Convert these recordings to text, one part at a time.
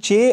6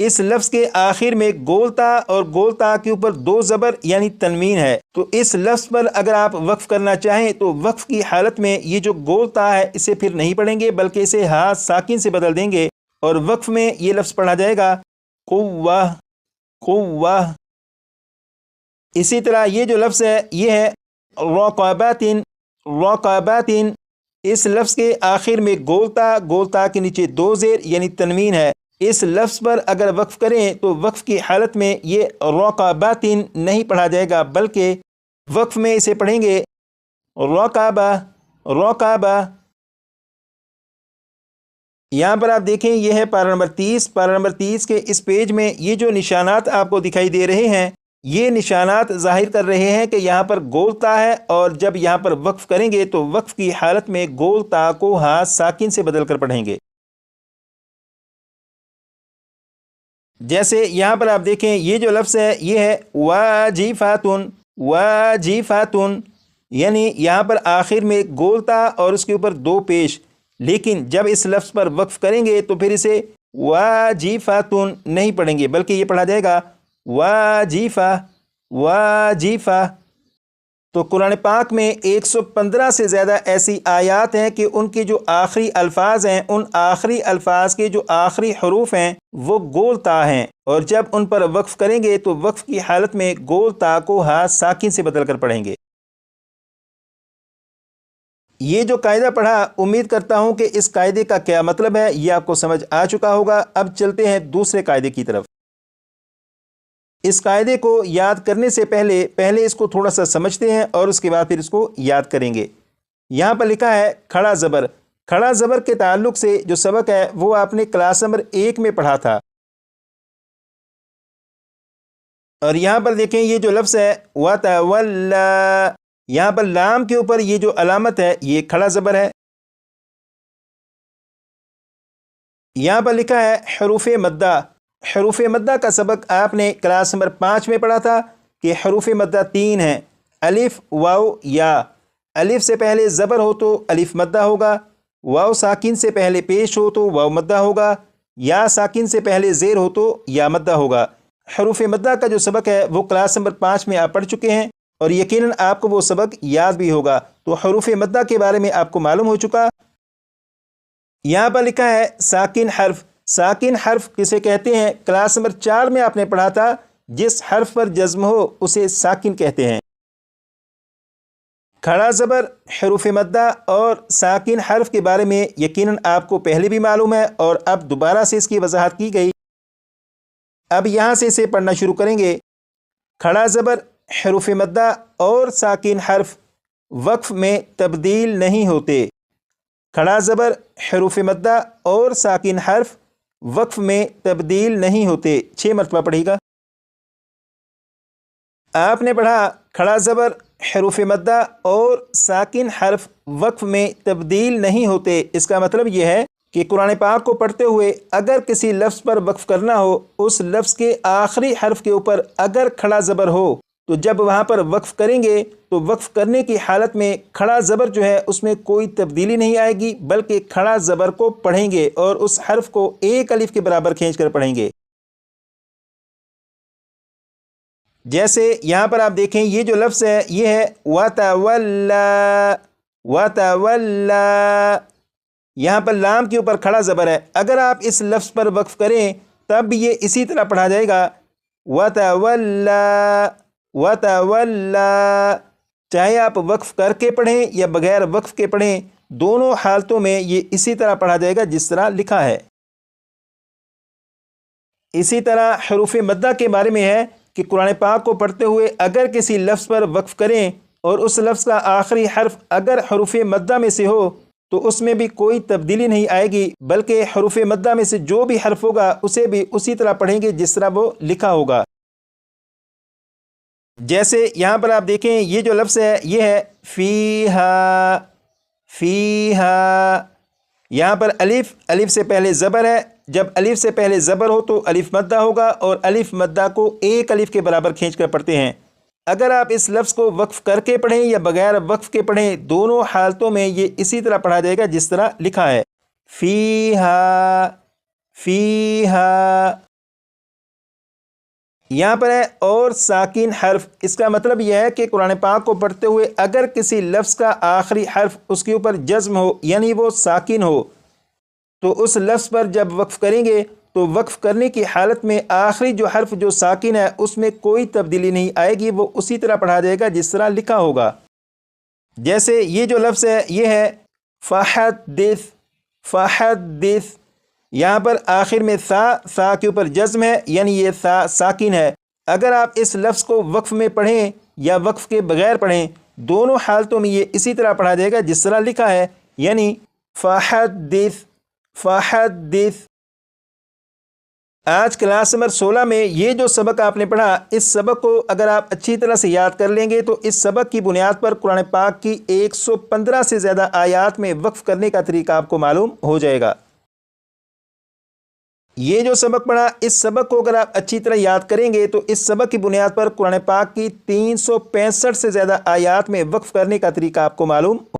اس لفظ کے آخر میں گولتا اور گولتا کے اوپر دو زبر یعنی تنوین ہے، تو اس لفظ پر اگر آپ وقف کرنا چاہیں تو وقف کی حالت میں یہ جو گولتا ہے اسے پھر نہیں پڑھیں گے بلکہ اسے ہا ساکن سے بدل دیں گے، اور وقف میں یہ لفظ پڑھا جائے گا قوہ قوہ۔ اسی طرح یہ جو لفظ ہے یہ ہے رقبات رقبات، اس لفظ کے آخر میں گولتا، گولتا کے نیچے دو زیر یعنی تنوین ہے، اس لفظ پر اگر وقف کریں تو وقف کی حالت میں یہ رقبات نہیں پڑھا جائے گا بلکہ وقف میں اسے پڑھیں گے رقبہ رقبہ۔ یہاں پر آپ دیکھیں یہ ہے پارہ نمبر 30، پارہ نمبر 30 کے اس پیج میں یہ جو نشانات آپ کو دکھائی دے رہے ہیں یہ نشانات ظاہر کر رہے ہیں کہ یہاں پر گولتا ہے، اور جب یہاں پر وقف کریں گے تو وقف کی حالت میں گولتا کو ہا ساکن سے بدل کر پڑھیں گے۔ جیسے یہاں پر آپ دیکھیں یہ جو لفظ ہے یہ ہے واجفاتن واجفاتن، یعنی یہاں پر آخر میں گولتا اور اس کے اوپر دو پیش، لیکن جب اس لفظ پر وقف کریں گے تو پھر اسے واجفاتن نہیں پڑھیں گے بلکہ یہ پڑھا جائے گا واجفہ واجفہ۔ تو قرآن پاک میں 115 سے زیادہ ایسی آیات ہیں کہ ان کے جو آخری الفاظ ہیں ان آخری الفاظ کے جو آخری حروف ہیں وہ گولتا ہیں، اور جب ان پر وقف کریں گے تو وقف کی حالت میں گولتا کو ہا ساکن سے بدل کر پڑھیں گے۔ یہ جو قاعدہ پڑھا امید کرتا ہوں کہ اس قاعدے کا کیا مطلب ہے یہ آپ کو سمجھ آ چکا ہوگا۔ اب چلتے ہیں دوسرے قاعدے کی طرف۔ اس قاعدے کو یاد کرنے سے پہلے اس کو تھوڑا سا سمجھتے ہیں اور اس کے بعد پھر اس کو یاد کریں گے۔ یہاں پر لکھا ہے کھڑا زبر، کھڑا زبر کے تعلق سے جو سبق ہے وہ آپ نے کلاس نمبر 1 میں پڑھا تھا، اور یہاں پر دیکھیں یہ جو لفظ ہے وَتَوَلَّى، یہاں پر لام کے اوپر یہ جو علامت ہے یہ کھڑا زبر ہے۔ یہاں پر لکھا ہے حروف مدہ، حروف مدہ کا سبق آپ نے کلاس نمبر 5 میں پڑھا تھا کہ حروف مدہ 3 ہیں، الف واو یا۔ الف سے پہلے زبر ہو تو الف مدہ ہوگا، واو ساکن سے پہلے پیش ہو تو واو مدہ ہوگا، یا ساکن سے پہلے زیر ہو تو یا مدہ ہوگا۔ حروف مدہ کا جو سبق ہے وہ کلاس نمبر 5 میں آپ پڑھ چکے ہیں، اور یقیناً آپ کو وہ سبق یاد بھی ہوگا، تو حروف مدہ کے بارے میں آپ کو معلوم ہو چکا۔ یہاں پر لکھا ہے ساکن حرف، ساکن حرف کسے کہتے ہیں کلاس نمبر 4 میں آپ نے پڑھا تھا، جس حرف پر جزم ہو اسے ساکن کہتے ہیں۔ کھڑا زبر، حروف مدہ اور ساکن حرف کے بارے میں یقیناً آپ کو پہلے بھی معلوم ہے، اور اب دوبارہ سے اس کی وضاحت کی گئی۔ اب یہاں سے اسے پڑھنا شروع کریں گے۔ کھڑا زبر، حروف مدہ اور ساکن حرف وقف میں تبدیل نہیں ہوتے۔ کھڑا زبر، حروف مدہ اور ساکن حرف وقف میں تبدیل نہیں ہوتے۔ 6 مرتبہ پڑھیے گا۔ آپ نے پڑھا کھڑا زبر، حروف مدہ اور ساکن حرف وقف میں تبدیل نہیں ہوتے، اس کا مطلب یہ ہے کہ قرآن پاک کو پڑھتے ہوئے اگر کسی لفظ پر وقف کرنا ہو، اس لفظ کے آخری حرف کے اوپر اگر کھڑا زبر ہو تو جب وہاں پر وقف کریں گے تو وقف کرنے کی حالت میں کھڑا زبر جو ہے اس میں کوئی تبدیلی نہیں آئے گی، بلکہ کھڑا زبر کو پڑھیں گے اور اس حرف کو ایک الف کے برابر کھینچ کر پڑھیں گے۔ جیسے یہاں پر آپ دیکھیں یہ جو لفظ ہے یہ ہے وَتَوَلَّى وَتَوَلَّى، یہاں پر لام کے اوپر کھڑا زبر ہے، اگر آپ اس لفظ پر وقف کریں تب بھی یہ اسی طرح پڑھا جائے گا وَتَوَلَّى وَتَوَلَّى، چاہے آپ وقف کر کے پڑھیں یا بغیر وقف کے پڑھیں، دونوں حالتوں میں یہ اسی طرح پڑھا جائے گا جس طرح لکھا ہے۔ اسی طرح حروف مدہ کے بارے میں ہے کہ قرآن پاک کو پڑھتے ہوئے اگر کسی لفظ پر وقف کریں اور اس لفظ کا آخری حرف اگر حروف مدہ میں سے ہو تو اس میں بھی کوئی تبدیلی نہیں آئے گی، بلکہ حروف مدہ میں سے جو بھی حرف ہوگا اسے بھی اسی طرح پڑھیں گے جس طرح وہ لکھا ہوگا۔ جیسے یہاں پر آپ دیکھیں یہ جو لفظ ہے یہ ہے فیہا فیہا، یہاں پر الف سے پہلے زبر ہے، جب الف سے پہلے زبر ہو تو الف مدہ ہوگا، اور الف مدہ کو ایک الف کے برابر کھینچ کر پڑھتے ہیں۔ اگر آپ اس لفظ کو وقف کر کے پڑھیں یا بغیر وقف کے پڑھیں، دونوں حالتوں میں یہ اسی طرح پڑھا جائے گا جس طرح لکھا ہے فیہا فیہا۔ یہاں پر ہے اور ساکن حرف، اس کا مطلب یہ ہے کہ قرآن پاک کو پڑھتے ہوئے اگر کسی لفظ کا آخری حرف اس کے اوپر جزم ہو یعنی وہ ساکن ہو تو اس لفظ پر جب وقف کریں گے تو وقف کرنے کی حالت میں آخری جو حرف جو ساکن ہے اس میں کوئی تبدیلی نہیں آئے گی، وہ اسی طرح پڑھا جائے گا جس طرح لکھا ہوگا۔ جیسے یہ جو لفظ ہے یہ ہے فحدث، فحدث، یہاں پر آخر میں سا کے اوپر جزم ہے یعنی یہ سا ساکن ہے۔ اگر آپ اس لفظ کو وقف میں پڑھیں یا وقف کے بغیر پڑھیں، دونوں حالتوں میں یہ اسی طرح پڑھا جائے گا جس طرح لکھا ہے، یعنی فحدث، فحدث۔ آج کلاس نمبر 16 میں یہ جو سبق آپ نے پڑھا، اس سبق کو اگر آپ اچھی طرح سے یاد کر لیں گے تو اس سبق کی بنیاد پر قرآن پاک کی 115 سے زیادہ آیات میں وقف کرنے کا طریقہ آپ کو معلوم ہو جائے گا۔ یہ جو سبق پڑھا، اس سبق کو اگر آپ اچھی طرح یاد کریں گے تو اس سبق کی بنیاد پر قرآن پاک کی 365 سے زیادہ آیات میں وقف کرنے کا طریقہ آپ کو معلوم